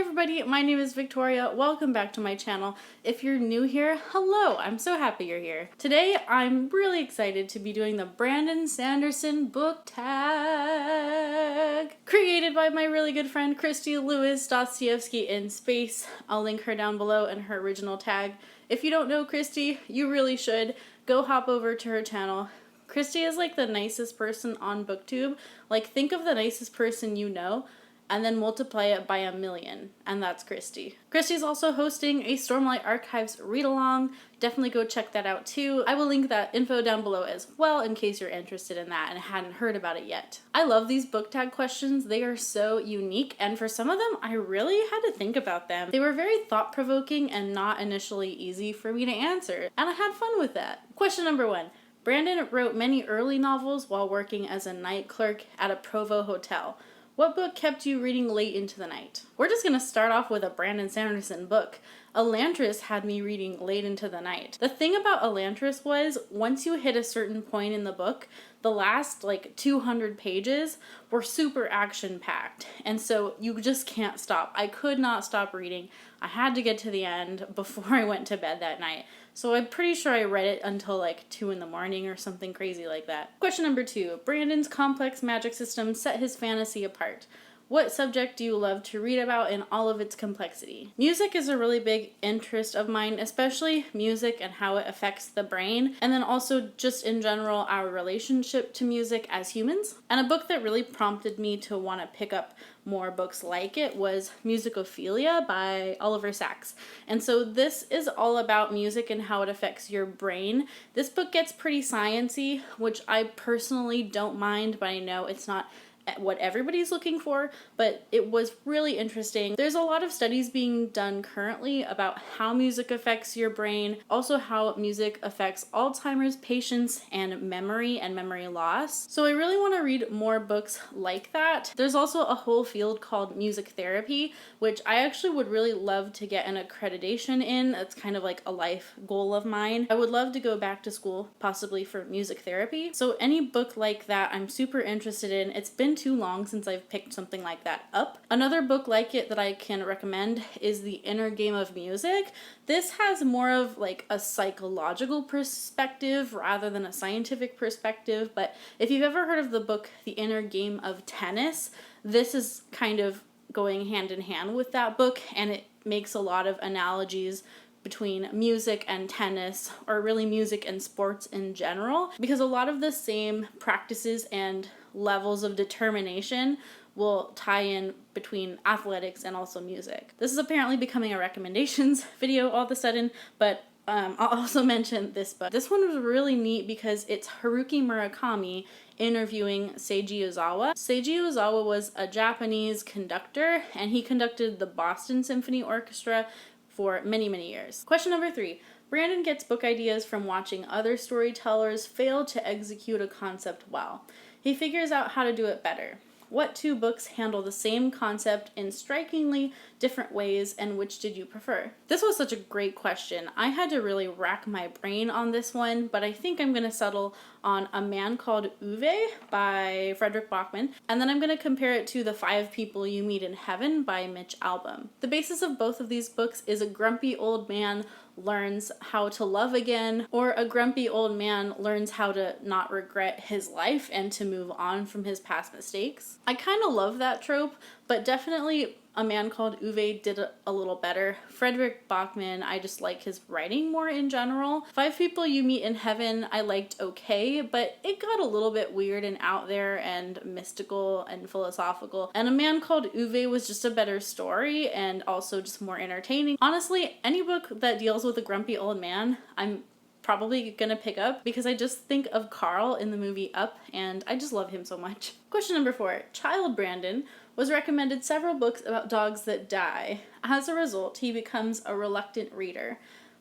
everybody, my name is Victoria. Welcome back to my channel. If you're new here, hello, I'm so happy you're here. Today, I'm really excited to be doing the Brandon Sanderson book tag, created by my really good friend Christy Lewis Dostoevsky in Space. I'll link her down below and her original tag. If you don't know Christy, you really should. Go hop over to her channel. Christy is like the nicest person on BookTube. Like, think of the nicest person you know, and then multiply it by 1,000,000, and that's Christy. Christy's also hosting a Stormlight Archives read-along. Definitely go check that out too. I will link that info down below as well in case you're interested in that and hadn't heard about it yet. I love these book tag questions. They are so unique, and for some of them, I really had to think about them. They were very thought-provoking and not initially easy for me to answer, and I had fun with that. Question number 1. Brandon wrote many early novels while working as a night clerk at a Provo hotel. What book kept you reading late into the night? We're just going to start off with a Brandon Sanderson book. Elantris had me reading late into the night. The thing about Elantris was, once you hit a certain point in the book, the last 200 pages were super action-packed, and so you just can't stop. I could not stop reading. I had to get to the end before I went to bed that night. So I'm pretty sure I read it until 2 in the morning or something crazy like that. Question number 2. Brandon's complex magic system set his fantasy apart. What subject do you love to read about in all of its complexity? Music is a really big interest of mine, especially music and how it affects the brain, and then also just in general our relationship to music as humans. And a book that really prompted me to want to pick up more books like it was Musicophilia by Oliver Sacks. And so this is all about music and how it affects your brain. This book gets pretty sciencey, which I personally don't mind, but I know it's not what everybody's looking for, but it was really interesting. There's a lot of studies being done currently about how music affects your brain, also how music affects Alzheimer's patients and memory loss. So I really want to read more books like that. There's also a whole field called music therapy, which I actually would really love to get an accreditation in. That's kind of like a life goal of mine. I would love to go back to school, possibly for music therapy. So any book like that I'm super interested in. It's been too long since I've picked something like that up. Another book like it that I can recommend is The Inner Game of Music. This has more of a psychological perspective rather than a scientific perspective, but if you've ever heard of the book The Inner Game of Tennis, this is kind of going hand in hand with that book, and it makes a lot of analogies between music and tennis, or really music and sports in general, because a lot of the same practices and levels of determination will tie in between athletics and also music. This is apparently becoming a recommendations video all of a sudden, but I'll also mention this book. This one was really neat because it's Haruki Murakami interviewing Seiji Ozawa. Seiji Ozawa was a Japanese conductor, and he conducted the Boston Symphony Orchestra for many, many years. Question number 3. Brandon gets book ideas from watching other storytellers fail to execute a concept well. He figures out how to do it better. What 2 books handle the same concept in strikingly different ways, and which did you prefer? This was such a great question. I had to really rack my brain on this one, but I think I'm going to settle on A Man Called Uwe by Frederick Bachman, and then I'm going to compare it to The 5 People You Meet in Heaven by Mitch Albom. The basis of both of these books is a grumpy old man learns how to love again, or a grumpy old man learns how to not regret his life and to move on from his past mistakes. I kind of love that trope, but definitely A Man Called Uwe did a little better. Frederick Bachman, I just like his writing more in general. 5 People You Meet in Heaven I liked okay, but it got a little bit weird and out there and mystical and philosophical. And A Man Called Uwe was just a better story and also just more entertaining. Honestly, any book that deals with a grumpy old man, I'm probably gonna pick up because I just think of Carl in the movie Up, and I just love him so much. Question number 4. Child Brandon was recommended several books about dogs that die. As a result, he becomes a reluctant reader.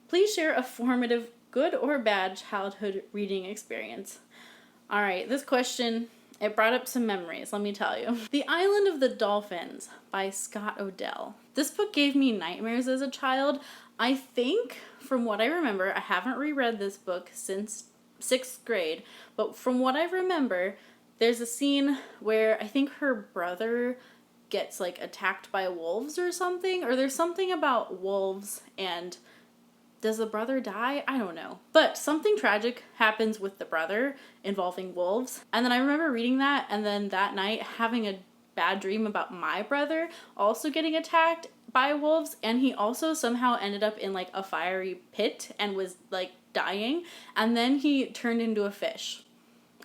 Please share a formative, good or bad childhood reading experience. Alright, this question, it brought up some memories, let me tell you. The Island of the Dolphins by Scott Odell. This book gave me nightmares as a child. I think, from what I remember, I haven't reread this book since 6th grade, but from what I remember, there's a scene where I think her brother gets like attacked by wolves or something, or there's something about wolves, and does the brother die? I don't know. But something tragic happens with the brother involving wolves. And then I remember reading that, and then that night having a bad dream about my brother also getting attacked by wolves, and he also somehow ended up in like a fiery pit and was like dying, and then he turned into a fish.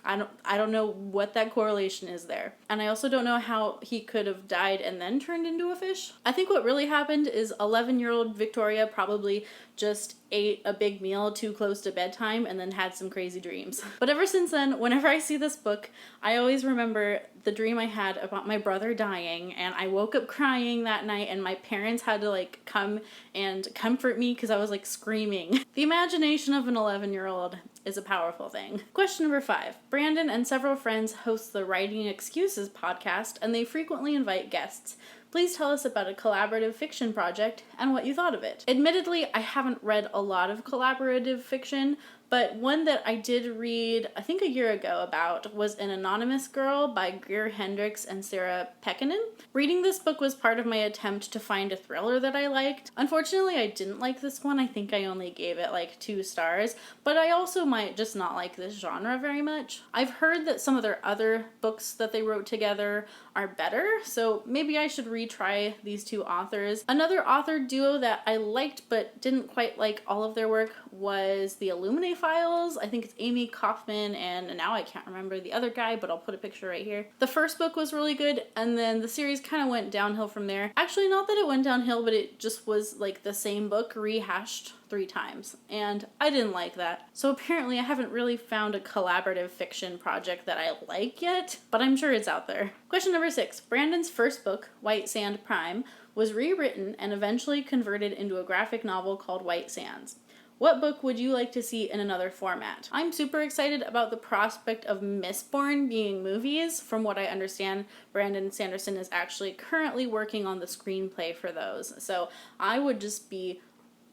I don't know what that correlation is there. And I also don't know how he could have died and then turned into a fish. I think what really happened is 11-year-old Victoria probably just ate a big meal too close to bedtime and then had some crazy dreams. But ever since then, whenever I see this book, I always remember the dream I had about my brother dying, and I woke up crying that night, and my parents had to like come and comfort me because I was like screaming. The imagination of an 11-year-old is a powerful thing. Question number 5. Brandon and several friends host the Writing Excuses podcast, and they frequently invite guests. Please tell us about a collaborative fiction project and what you thought of it. Admittedly, I haven't read a lot of collaborative fiction, but one that I did read, I think a year ago about, was An Anonymous Girl by Greer Hendricks and Sarah Pekkanen. Reading this book was part of my attempt to find a thriller that I liked. Unfortunately, I didn't like this one. I think I only gave it like 2 stars, but I also might just not like this genre very much. I've heard that some of their other books that they wrote together are better, so maybe I should retry these 2 authors. Another author duo that I liked but didn't quite like all of their work was the Illuminae Files. I think it's Amy Kaufman, and now I can't remember the other guy, but I'll put a picture right here. The first book was really good, and then the series kind of went downhill from there. Actually, not that it went downhill, but it just was like the same book rehashed 3 times, and I didn't like that. So apparently I haven't really found a collaborative fiction project that I like yet, but I'm sure it's out there. Question number 6. Brandon's first book, White Sand Prime, was rewritten and eventually converted into a graphic novel called White Sands. What book would you like to see in another format? I'm super excited about the prospect of Mistborn being movies. From what I understand, Brandon Sanderson is actually currently working on the screenplay for those. So I would just be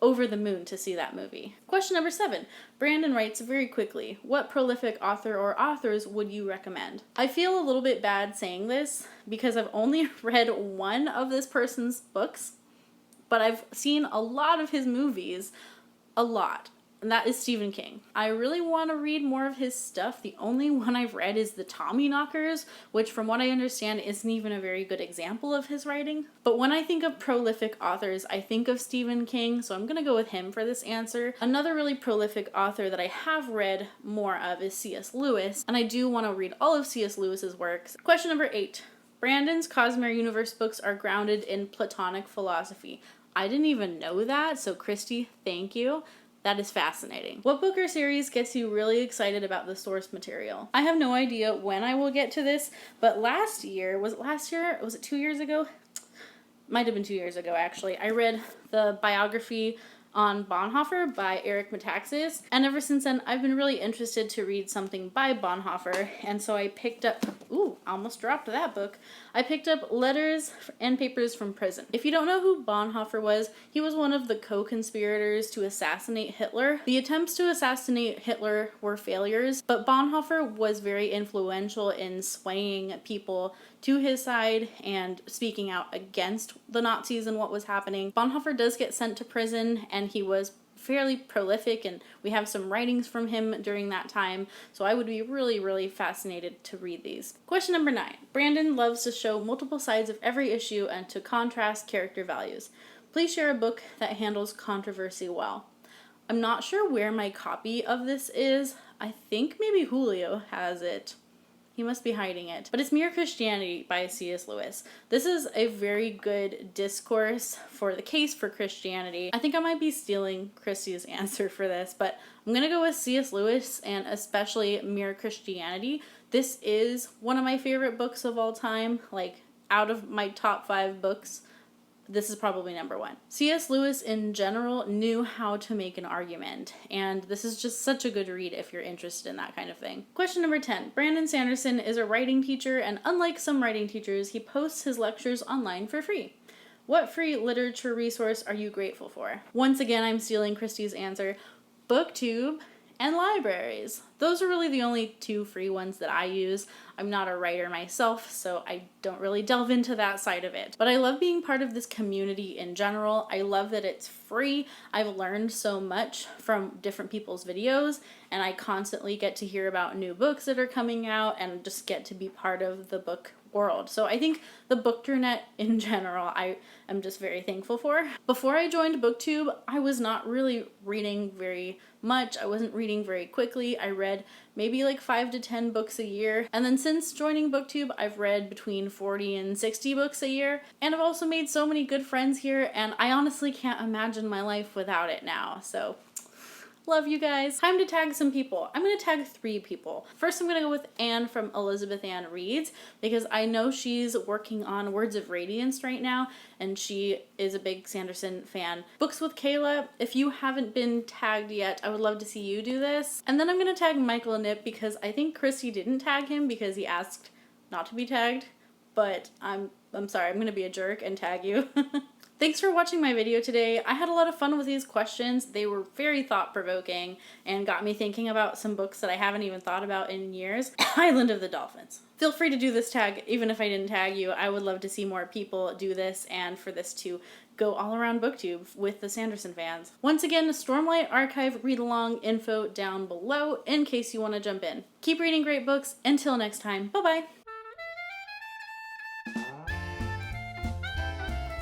over the moon to see that movie. Question number 7. Brandon writes very quickly. What prolific author or authors would you recommend? I feel a little bit bad saying this because I've only read one of this person's books, but I've seen a lot of his movies. A lot. And that is Stephen King. I really want to read more of his stuff. The only one I've read is the Tommyknockers, which from what I understand isn't even a very good example of his writing. But when I think of prolific authors, I think of Stephen King, so I'm going to go with him for this answer. Another really prolific author that I have read more of is C.S. Lewis, and I do want to read all of C.S. Lewis's works. Question number 8. Brandon's Cosmere Universe books are grounded in Platonic philosophy. I didn't even know that, so Christy, thank you. That is fascinating. What book or series gets you really excited about the source material? I have no idea when I will get to this, but last year, was it 2 years ago? Might have been 2 years ago, actually. I read the biography on Bonhoeffer by Eric Metaxas, and ever since then, I've been really interested to read something by Bonhoeffer, and so I picked up, almost dropped that book. I picked up Letters and Papers from Prison. If you don't know who Bonhoeffer was, he was one of the co-conspirators to assassinate Hitler. The attempts to assassinate Hitler were failures, but Bonhoeffer was very influential in swaying people to his side and speaking out against the Nazis and what was happening. Bonhoeffer does get sent to prison, and he was fairly prolific, and we have some writings from him during that time, so I would be really, really fascinated to read these. Question number 9. Brandon loves to show multiple sides of every issue and to contrast character values. Please share a book that handles controversy well. I'm not sure where my copy of this is. I think maybe Julio has it. He must be hiding it. But it's Mere Christianity by C.S. Lewis. This is a very good discourse for the case for Christianity. I think I might be stealing Christy's answer for this, but I'm going to go with C.S. Lewis and especially Mere Christianity. This is one of my favorite books of all time. Like, out of my top 5 books, this is probably number 1. C.S. Lewis in general knew how to make an argument, and this is just such a good read if you're interested in that kind of thing. Question number 10. Brandon Sanderson is a writing teacher, and unlike some writing teachers, he posts his lectures online for free. What free literature resource are you grateful for? Once again, I'm stealing Christy's answer. BookTube and libraries. Those are really the only two free ones that I use. I'm not a writer myself, so I don't really delve into that side of it. But I love being part of this community in general. I love that it's free. I've learned so much from different people's videos, and I constantly get to hear about new books that are coming out and just get to be part of the book world. So I think the bookternet in general, I am just very thankful for. Before I joined BookTube, I was not really reading very much. I wasn't reading very quickly. I read maybe like 5 to 10 books a year. And then since joining BookTube, I've read between 40 and 60 books a year. And I've also made so many good friends here, and I honestly can't imagine my life without it now. So love you guys. Time to tag some people. I'm going to tag 3 people. First, I'm going to go with Anne from Elizabeth Ann Reads, because I know she's working on Words of Radiance right now, and she is a big Sanderson fan. Books with Kayla, if you haven't been tagged yet, I would love to see you do this. And then I'm going to tag Michael Nip, because I think Christy didn't tag him because he asked not to be tagged, but I'm sorry, I'm going to be a jerk and tag you. Thanks for watching my video today. I had a lot of fun with these questions. They were very thought-provoking and got me thinking about some books that I haven't even thought about in years. Island of the Dolphins. Feel free to do this tag even if I didn't tag you. I would love to see more people do this and for this to go all around BookTube with the Sanderson fans. Once again, Stormlight Archive read-along info down below in case you want to jump in. Keep reading great books. Until next time, bye-bye.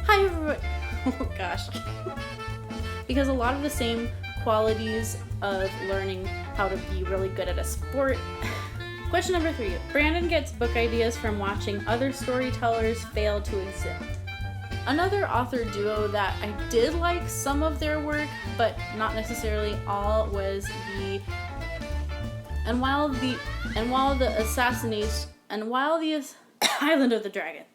Hi everyone. Oh gosh. Because a lot of the same qualities of learning how to be really good at a sport. Question number 3. Brandon gets book ideas from watching other storytellers fail to exist. Another author duo that I did like some of their work, but not necessarily all, was Island of the Dragons.